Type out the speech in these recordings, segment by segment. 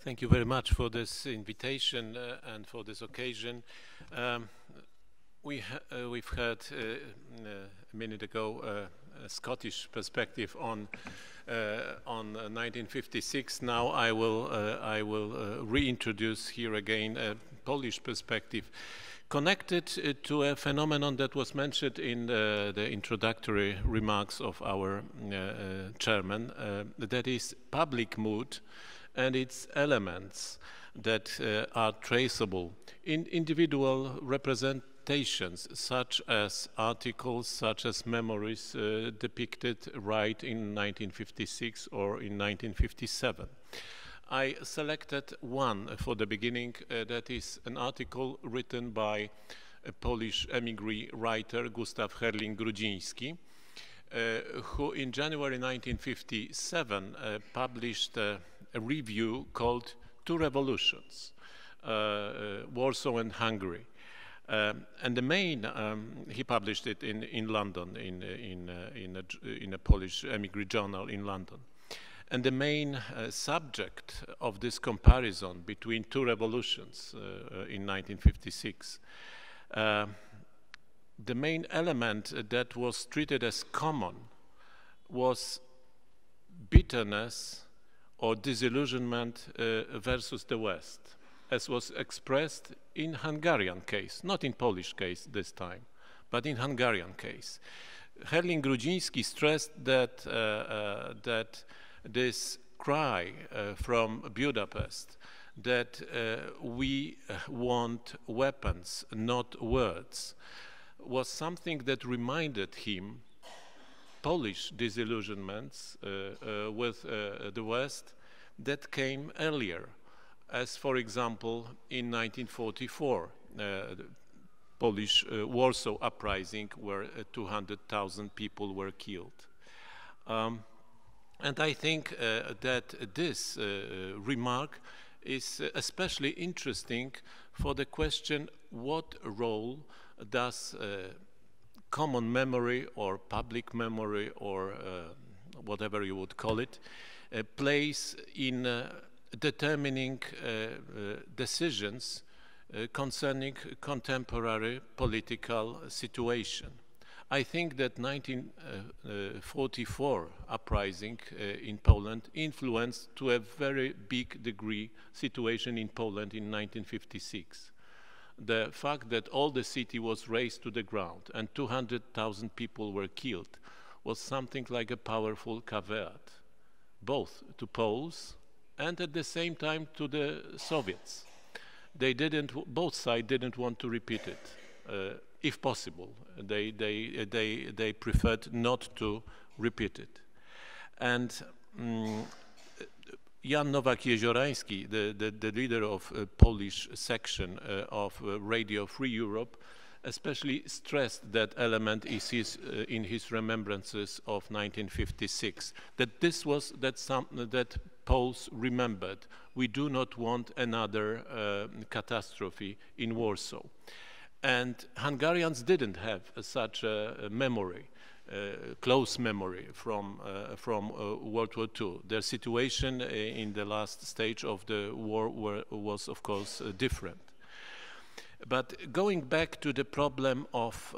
Thank you very much for this invitation and for this occasion. We've heard a minute ago a Scottish perspective on 1956. Now I will reintroduce here again a Polish perspective connected to a phenomenon that was mentioned in the introductory remarks of our chairman, that is public mood and its elements that are traceable in individual representations, such as articles, such as memories depicted right in 1956 or in 1957. I selected one for the beginning, that is an article written by a Polish emigre writer, Gustaw Herling-Grudziński, who in January 1957 published a review called Two Revolutions, Warsaw and Hungary. And the main, he published it in London, in a Polish emigre journal in London. And the main subject of this comparison between two revolutions in 1956, the main element that was treated as common was bitterness or disillusionment versus the West, as was expressed in Hungarian case, not in Polish case this time, but in Hungarian case. Herling-Grudziński stressed that, that this cry from Budapest that we want weapons, not words, was something that reminded him Polish disillusionments with the West that came earlier, as for example in 1944, the Polish Warsaw Uprising, where 200,000 people were killed. And I think that this remark is especially interesting for the question, what role does common memory or public memory or whatever you would call it plays in determining decisions concerning contemporary political situation. I think that 1944 uprising in Poland influenced to a very big degree situation in Poland in 1956. The fact that all the city was razed to the ground and 200,000 people were killed was something like a powerful caveat, both to Poles and at the same time to the Soviets. They didn't, both sides didn't want to repeat it, if possible. They preferred not to repeat it. And Jan Nowak-Jeziorański, the leader of Polish section of Radio Free Europe, especially stressed that element in his remembrances of 1956, that this was that Poles remembered. We do not want another catastrophe in Warsaw. And Hungarians didn't have such a memory. Close memory from World War II. Their situation in the last stage of the war was, of course, different. But going back to the problem of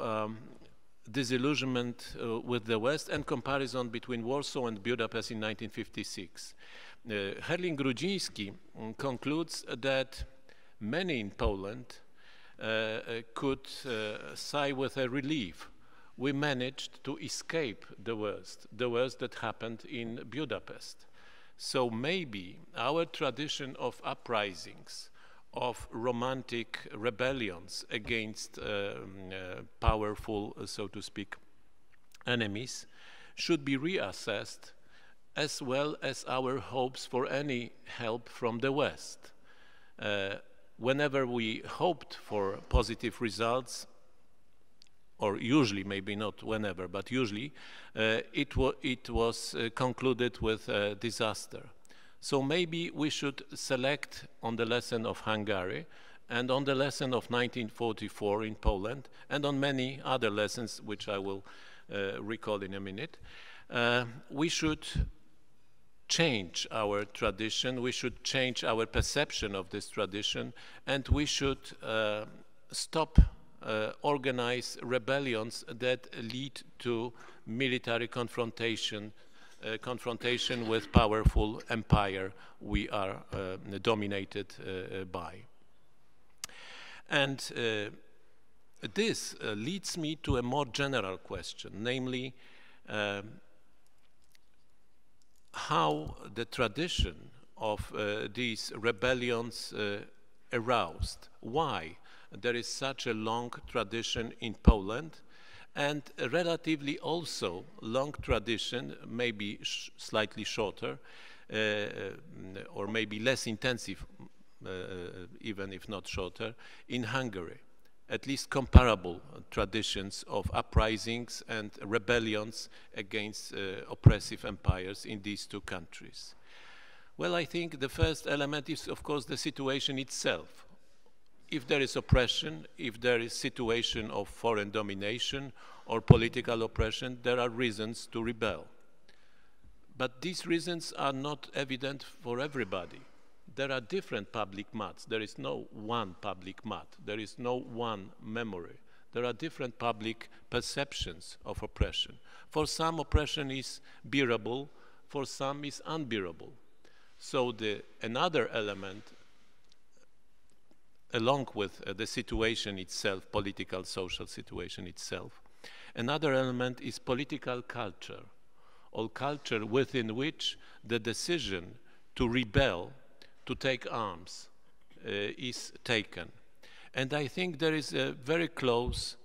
disillusionment with the West and comparison between Warsaw and Budapest in 1956, Herling-Grudziński concludes that many in Poland could sigh with a relief. We managed to escape the worst that happened in Budapest. So maybe our tradition of uprisings, of romantic rebellions against powerful, so to speak, enemies, should be reassessed, as well as our hopes for any help from the West. Whenever we hoped for positive results, or usually, maybe not whenever, but usually, it was concluded with disaster. So maybe we should select on the lesson of Hungary and on the lesson of 1944 in Poland and on many other lessons which I will recall in a minute. We should change our tradition, we should change our perception of this tradition, and we should stop organize rebellions that lead to military confrontation with powerful empire we are dominated by. And this leads me to a more general question, namely how the tradition of these rebellions aroused, why there is such a long tradition in Poland, and a relatively also long tradition, maybe slightly shorter, or maybe less intensive, even if not shorter, in Hungary. At least comparable traditions of uprisings and rebellions against oppressive empires in these two countries. Well, I think the first element is, of course, the situation itself. If there is oppression, if there is situation of foreign domination or political oppression, there are reasons to rebel. But these reasons are not evident for everybody. There are different public maps. There is no one public map. There is no one memory. There are different public perceptions of oppression. For some, oppression is bearable. For some, is unbearable. So another element, along with the situation itself, political, social situation itself, another element is political culture, or culture within which the decision to rebel, to take arms, is taken. And I think there is a very close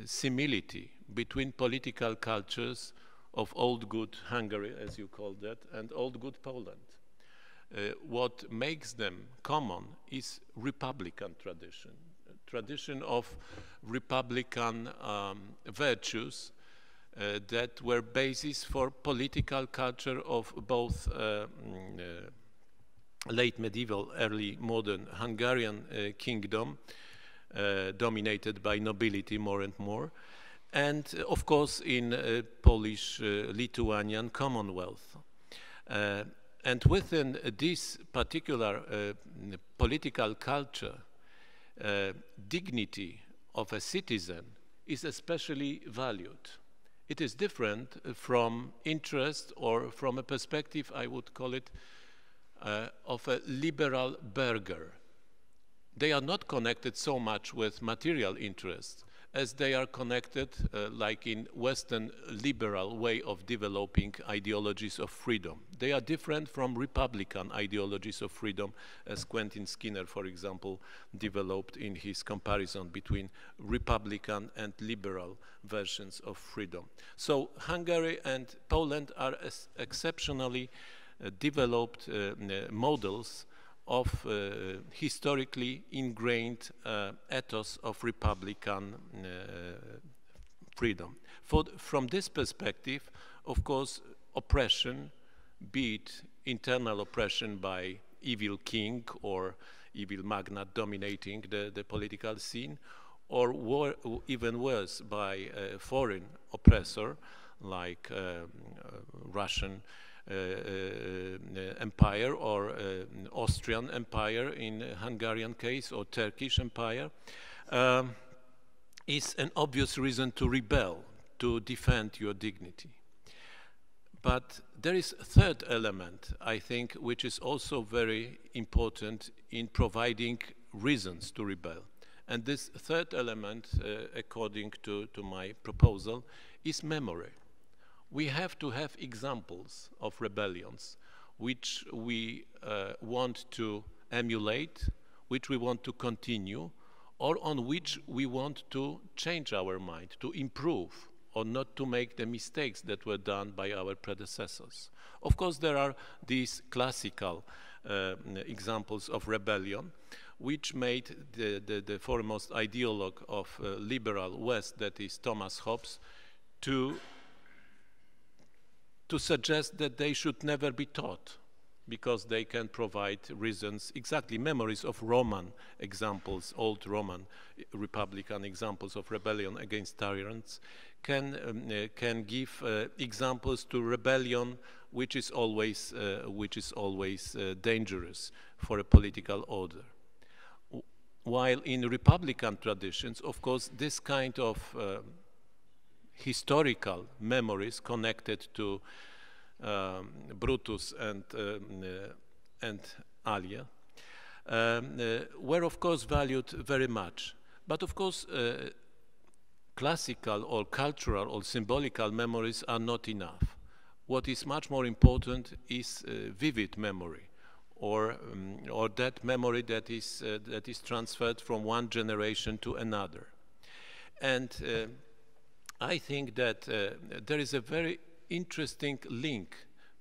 similarity between political cultures of old good Hungary, as you call that, and old good Poland. What makes them common is Republican tradition, tradition of Republican virtues that were basis for political culture of both late medieval, early modern Hungarian kingdom, dominated by nobility more and more, and of course in Polish-Lithuanian Commonwealth. And within this particular political culture, dignity of a citizen is especially valued. It is different from interest, or from a perspective, I would call it, of a liberal burgher. They are not connected so much with material interests as they are connected, like in Western liberal way of developing ideologies of freedom. They are different from Republican ideologies of freedom, as Quentin Skinner, for example, developed in his comparison between Republican and liberal versions of freedom. So Hungary and Poland are exceptionally developed models of historically ingrained ethos of Republican freedom. From this perspective, of course, oppression, be it internal oppression by evil king or evil magnate dominating the political scene, or even worse, by a foreign oppressor like Russian Empire, or Austrian Empire in Hungarian case, or Turkish Empire, is an obvious reason to rebel, to defend your dignity. But there is a third element, I think, which is also very important in providing reasons to rebel. And this third element, according to my proposal, is memory. We have to have examples of rebellions which we want to emulate, which we want to continue, or on which we want to change our mind, to improve, or not to make the mistakes that were done by our predecessors. Of course, there are these classical examples of rebellion, which made the foremost ideologue of liberal West, that is Thomas Hobbes, to suggest that they should never be taught, because they can provide reasons, exactly memories of Roman examples, old Roman republican examples of rebellion against tyrants, can give examples to rebellion, which is always dangerous for a political order. While in republican traditions, of course, this kind of historical memories connected to Brutus and Alia were of course valued very much. But of course classical or cultural or symbolical memories are not enough. What is much more important is vivid memory, or that memory that is transferred from one generation to another. And I think that there is a very interesting link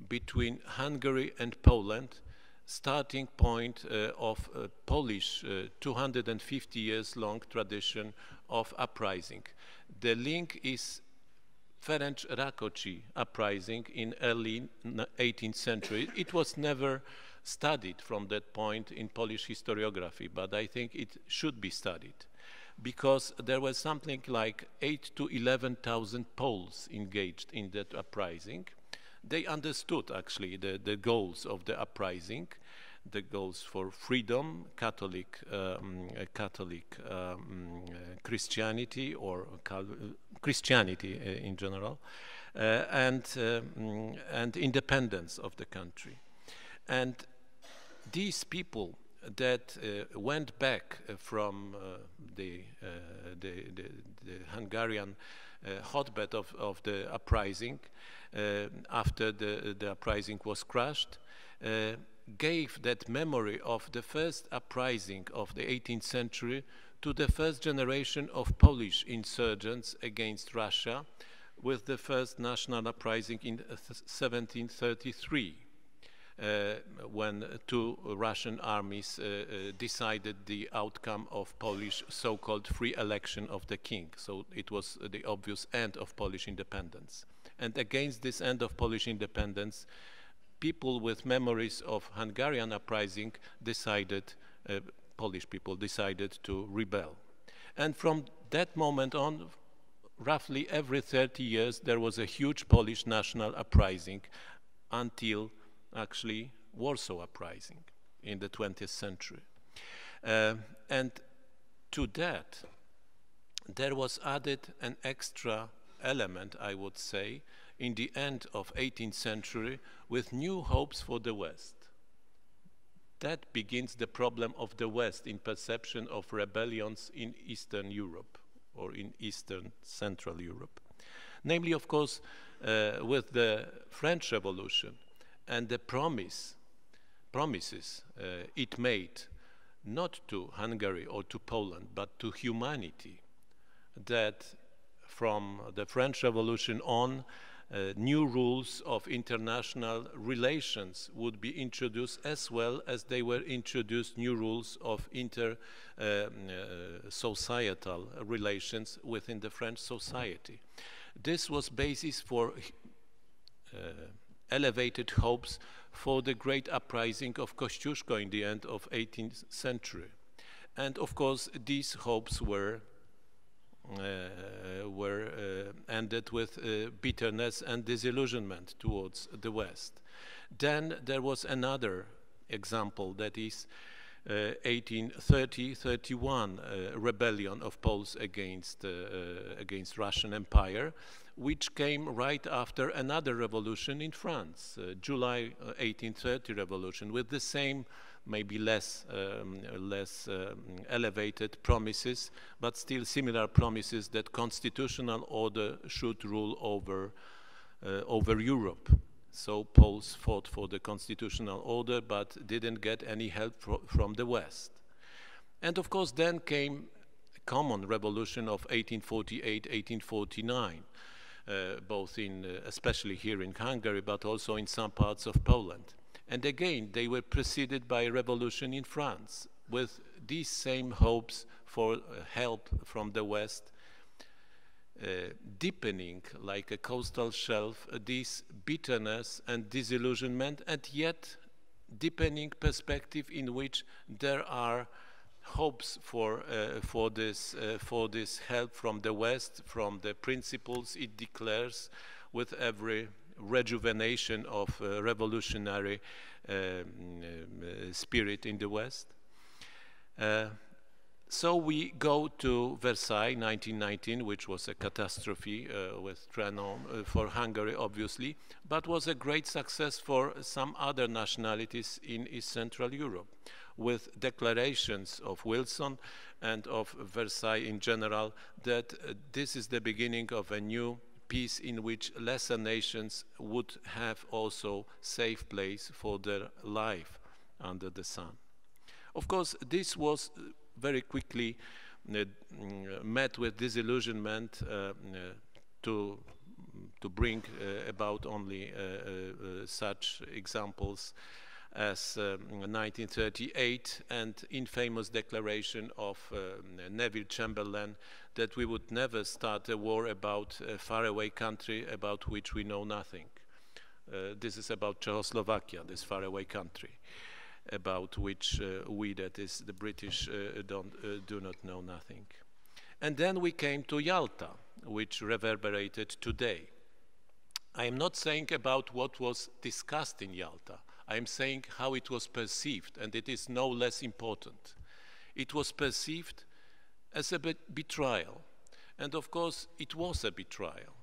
between Hungary and Poland, starting point of Polish 250 years long tradition of uprising. The link is Ferenc Rákóczi uprising in early 18th century. It was never studied from that point in Polish historiography, but I think it should be studied, because there was something like 8,000 to 11,000 Poles engaged in that uprising. They understood actually the goals of the uprising, the goals for freedom, Catholic Christianity, or Christianity in general, and independence of the country. And these people that went back from the Hungarian hotbed of the uprising after the uprising was crushed, gave that memory of the first uprising of the 18th century to the first generation of Polish insurgents against Russia, with the first national uprising in 1733. When two Russian armies decided the outcome of Polish so-called free election of the king. So it was the obvious end of Polish independence. And against this end of Polish independence, people with memories of Hungarian uprising decided, Polish people decided to rebel. And from that moment on, roughly every 30 years, there was a huge Polish national uprising until actually Warsaw Uprising in the 20th century. And to that, there was added an extra element, I would say, in the end of 18th century, with new hopes for the West. That begins the problem of the West in perception of rebellions in Eastern Europe, or in Eastern Central Europe. Namely, of course, with the French Revolution, and the promises it made, not to Hungary or to Poland, but to humanity, that from the French Revolution on, new rules of international relations would be introduced, as well as they were introduced new rules of societal relations within the French society. This was basis for elevated hopes for the great uprising of Kościuszko in the end of 18th century. And of course, these hopes were ended with bitterness and disillusionment towards the West. Then there was another example, that is 1830-31 rebellion of Poles against Russian Empire, which came right after another revolution in France, July 1830 revolution, with the same, maybe less elevated promises, but still similar promises that constitutional order should rule over Europe. So Poles fought for the constitutional order, but didn't get any help from the West. And of course, then came a common revolution of 1848-1849, both especially here in Hungary, but also in some parts of Poland. And again, they were preceded by a revolution in France, with these same hopes for help from the West, deepening like a coastal shelf this bitterness and disillusionment, and yet deepening perspective in which there are hopes for this help from the West, from the principles it declares with every rejuvenation of revolutionary spirit in the West. So we go to Versailles, 1919, which was a catastrophe with Trianon for Hungary, obviously, but was a great success for some other nationalities in East Central Europe, with declarations of Wilson and of Versailles in general that this is the beginning of a new peace in which lesser nations would have also safe place for their life under the sun. Of course, this was very quickly met with disillusionment to bring about only such examples as 1938 and infamous declaration of Neville Chamberlain that we would never start a war about a faraway country about which we know nothing. This is about Czechoslovakia, this faraway country, about which we, that is the British, do not know nothing. And then we came to Yalta, which reverberated today. I am not saying about what was discussed in Yalta. I am saying how it was perceived, and it is no less important. It was perceived as a betrayal. And of course, it was a betrayal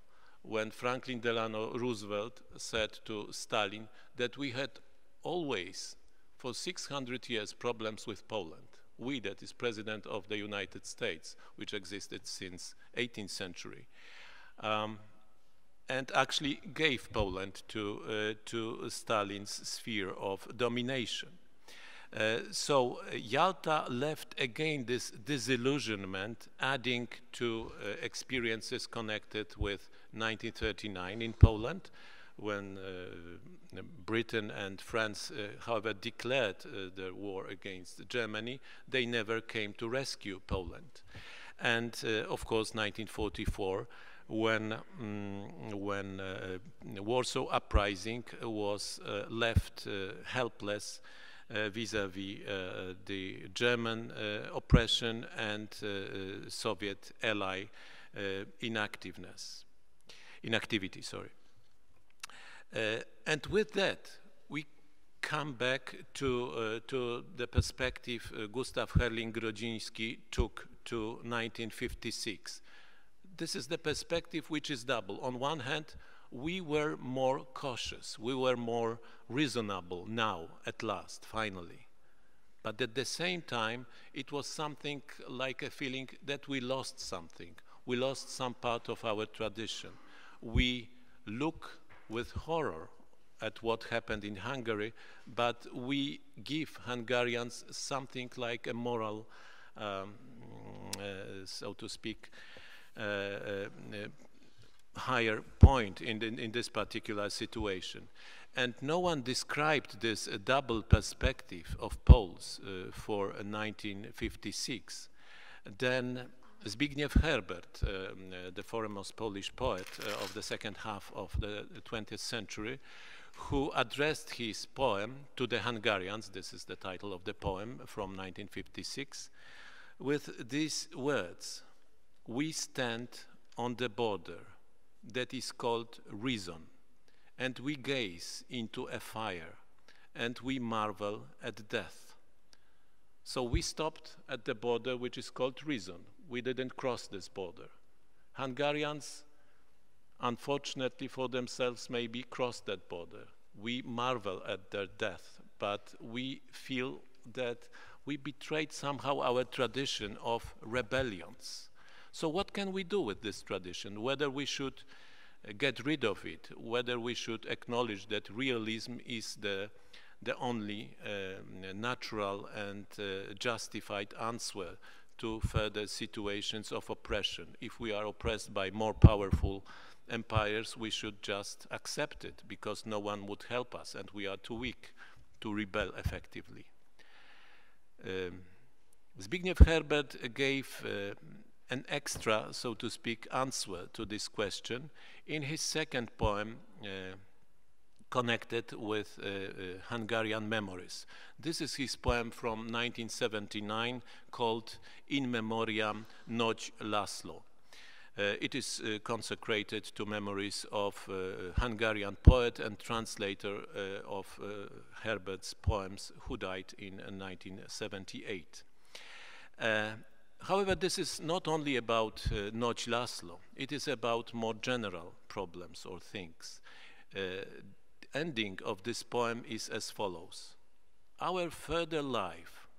when Franklin Delano Roosevelt said to Stalin that we had always, for 600 years, problems with Poland. We, that is President of the United States, which existed since 18th century. And actually gave Poland to Stalin's sphere of domination. So Yalta left again this disillusionment, adding to experiences connected with 1939 in Poland, when Britain and France, however, declared the war against Germany. They never came to rescue Poland. And of course 1944, when Warsaw Uprising was left helpless vis-à-vis the German oppression and Soviet ally inactivity. Sorry. And with that, we come back to the perspective Gustav Herling-Grodziński took to 1956. This is the perspective which is double. On one hand, we were more cautious, we were more reasonable now, at last, finally. But at the same time, it was something like a feeling that we lost something. We lost some part of our tradition. We look with horror at what happened in Hungary, but we give Hungarians something like a moral, so to speak, higher point in this particular situation. And no one described this double perspective of Poles for 1956. Then Zbigniew Herbert, the foremost Polish poet of the second half of the 20th century, who addressed his poem to the Hungarians, this is the title of the poem from 1956, with these words: "We stand on the border that is called reason, and we gaze into a fire, and we marvel at death." So we stopped at the border which is called reason. We didn't cross this border. Hungarians, unfortunately for themselves, maybe crossed that border. We marvel at their death, but we feel that we betrayed somehow our tradition of rebellions. So what can we do with this tradition? Whether we should get rid of it, whether we should acknowledge that realism is the only natural and justified answer to further situations of oppression. If we are oppressed by more powerful empires, we should just accept it because no one would help us and we are too weak to rebel effectively. Zbigniew Herbert gave an extra, so to speak, answer to this question in his second poem, connected with Hungarian memories. This is his poem from 1979 called Inmoriam Noć Laszlo. It is consecrated to memories of Hungarian poet and translator of Herbert's poems, who died in 1978. However, this is not only about Noć Laszlo, it is about more general problems or things. Ending of this poem is as follows. Our further life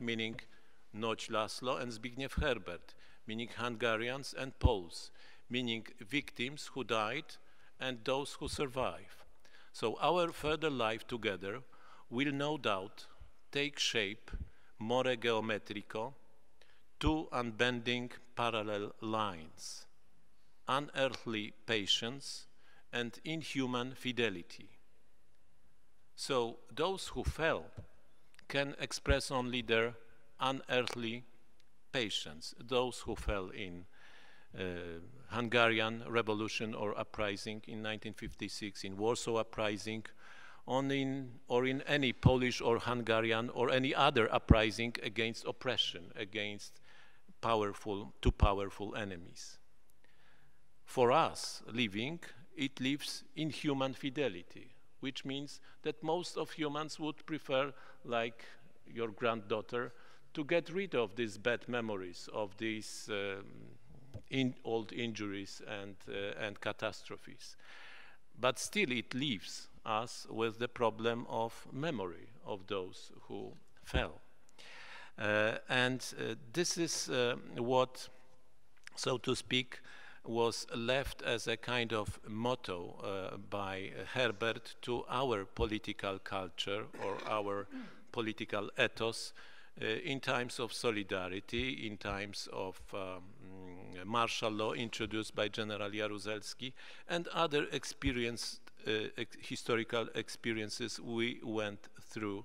meaning Noć Laszlo and Zbigniew Herbert, meaning Hungarians and Poles, meaning victims who died and those who survive. So our further life together will no doubt take shape more geometrico, two unbending parallel lines, unearthly patience and inhuman fidelity. So those who fell can express only their unearthly patience. Those who fell in Hungarian Revolution or Uprising in 1956, in Warsaw Uprising, or in any Polish or Hungarian or any other uprising against oppression, against too powerful enemies. For us living, it lives in human fidelity, which means that most of humans would prefer, like your granddaughter, to get rid of these bad memories, of these old injuries and catastrophes. But still it leaves us with the problem of memory of those who fell. This is what, so to speak, was left as a kind of motto by Herbert to our political culture or our political ethos in times of solidarity, in times of martial law introduced by General Jaruzelski, and other historical experiences we went through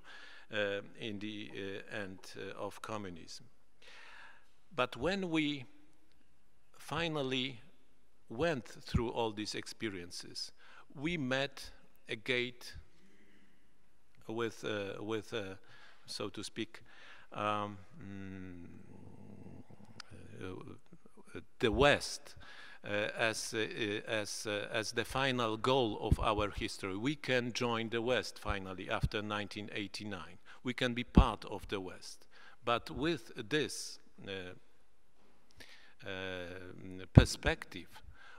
in the end of communism. But when we finally went through all these experiences, we met a gate with so to speak, the West as the final goal of our history. We can join the West finally after 1989. We can be part of the West. But with this perspective,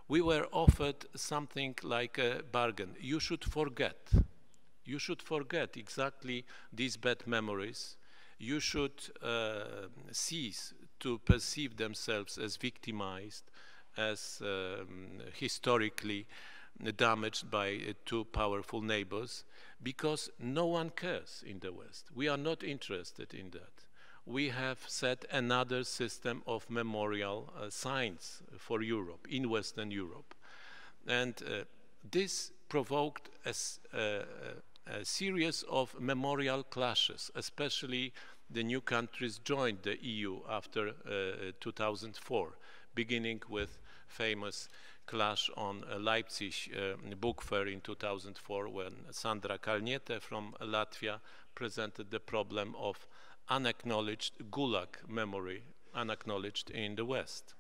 we were offered something like a bargain. You should forget. You should forget exactly these bad memories. You should cease to perceive themselves as victimized, as historically damaged by two powerful neighbors, because no one cares in the West. We are not interested in that. We have set another system of memorial signs for Europe, in Western Europe. And this provoked a series of memorial clashes, especially the new countries joined the EU after 2004, beginning with famous clash on Leipzig book fair in 2004 when Sandra Kalniete from Latvia presented the problem of unacknowledged Gulag memory, unacknowledged in the West,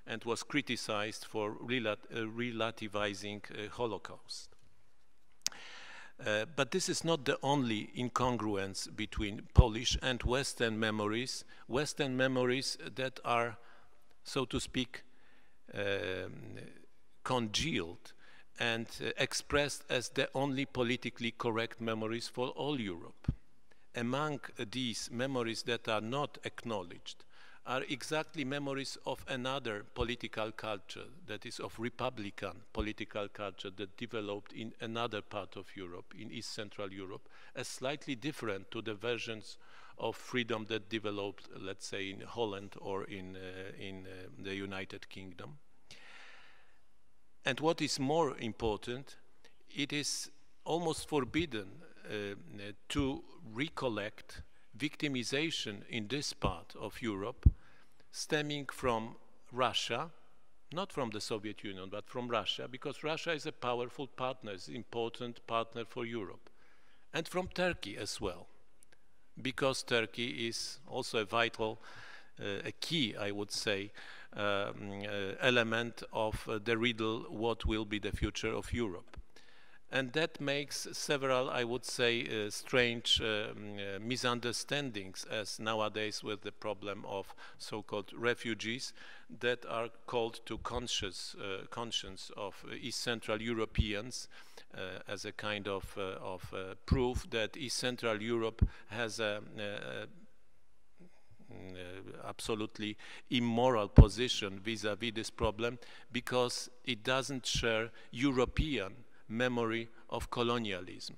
and was criticized for relativizing Holocaust. But this is not the only incongruence between Polish and Western memories that are, so to speak, congealed and expressed as the only politically correct memories for all Europe. Among these memories that are not acknowledged are exactly memories of another political culture, that is of Republican political culture that developed in another part of Europe, in East Central Europe, as slightly different to the versions of freedom that developed, let's say, in Holland or in the United Kingdom. And what is more important, it is almost forbidden to recollect victimization in this part of Europe stemming from Russia not from the Soviet Union, but from Russia, because Russia is a powerful partner, is an important partner for Europe, and from Turkey as well, because Turkey is also a vital, a key, I would say, element of the riddle, what will be the future of Europe. And that makes several, I would say, strange misunderstandings, as nowadays with the problem of so-called refugees that are called to conscience of East Central Europeans as a kind of proof that East Central Europe has a absolutely immoral position vis-à-vis this problem, because it doesn't share European memory of colonialism.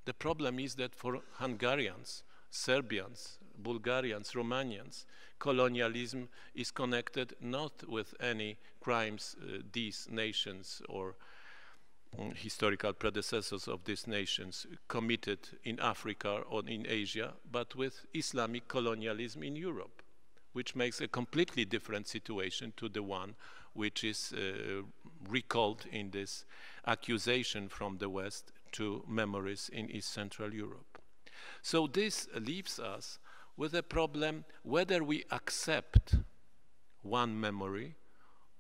The problem is that for Hungarians, Serbians, Bulgarians, Romanians, colonialism is connected not with any crimes these nations or historical predecessors of these nations committed in Africa or in Asia, but with Islamic colonialism in Europe, which makes a completely different situation to the one which is recalled in this accusation from the West to memories in East Central Europe. So this leaves us with a problem whether we accept one memory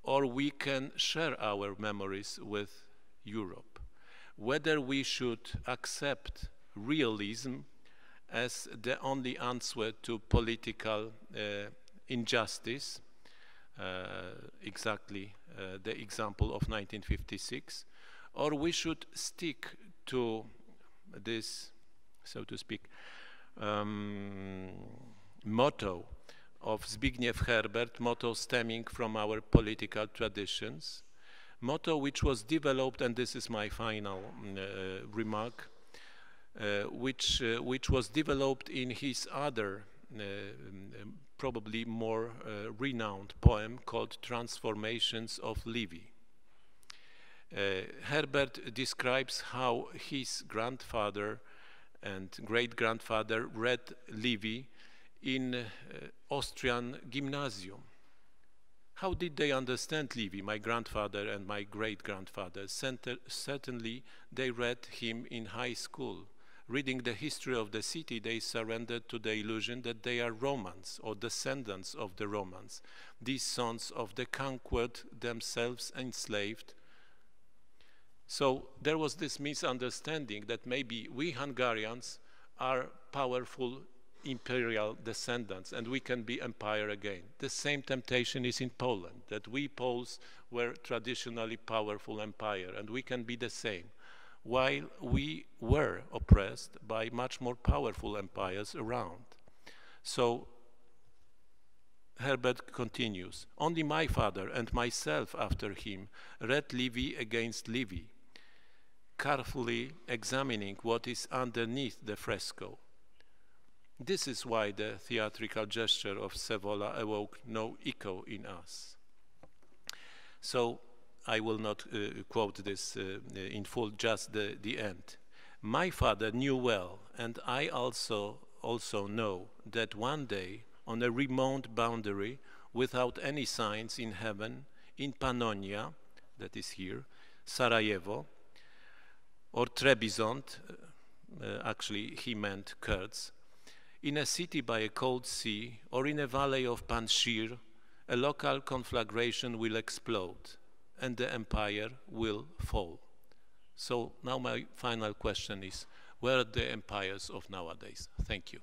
or we can share our memories with Europe, whether we should accept realism as the only answer to political injustice, exactly the example of 1956, or we should stick to this, so to speak, motto of Zbigniew Herbert, motto stemming from our political traditions, motto which was developed, and this is my final remark, which was developed in his other probably more renowned poem called Transformations of Livy. Herbert describes how his grandfather and great-grandfather read Livy in Austrian gymnasium. How did they understand Livy, my grandfather and my great-grandfather? Certainly they read him in high school. Reading the history of the city, they surrendered to the illusion that they are Romans or descendants of the Romans, these sons of the conquered, themselves enslaved. So there was this misunderstanding that maybe we Hungarians are powerful imperial descendants and we can be empire again. The same temptation is in Poland, that we Poles were traditionally powerful empire and we can be the same, while we were oppressed by much more powerful empires around. So Herbert continues, only my father and myself after him read Livy against Livy, carefully examining what is underneath the fresco. This is why the theatrical gesture of Savola awoke no echo in us. So I will not quote this in full, just the end. My father knew well, and I also know, that one day, on a remote boundary, without any signs in heaven, in Pannonia, that is here, Sarajevo, or Trebizond, actually he meant Kurds, in a city by a cold sea, or in a valley of Panjshir, a local conflagration will explode, and the empire will fall. So now my final question is, where are the empires of nowadays? Thank you.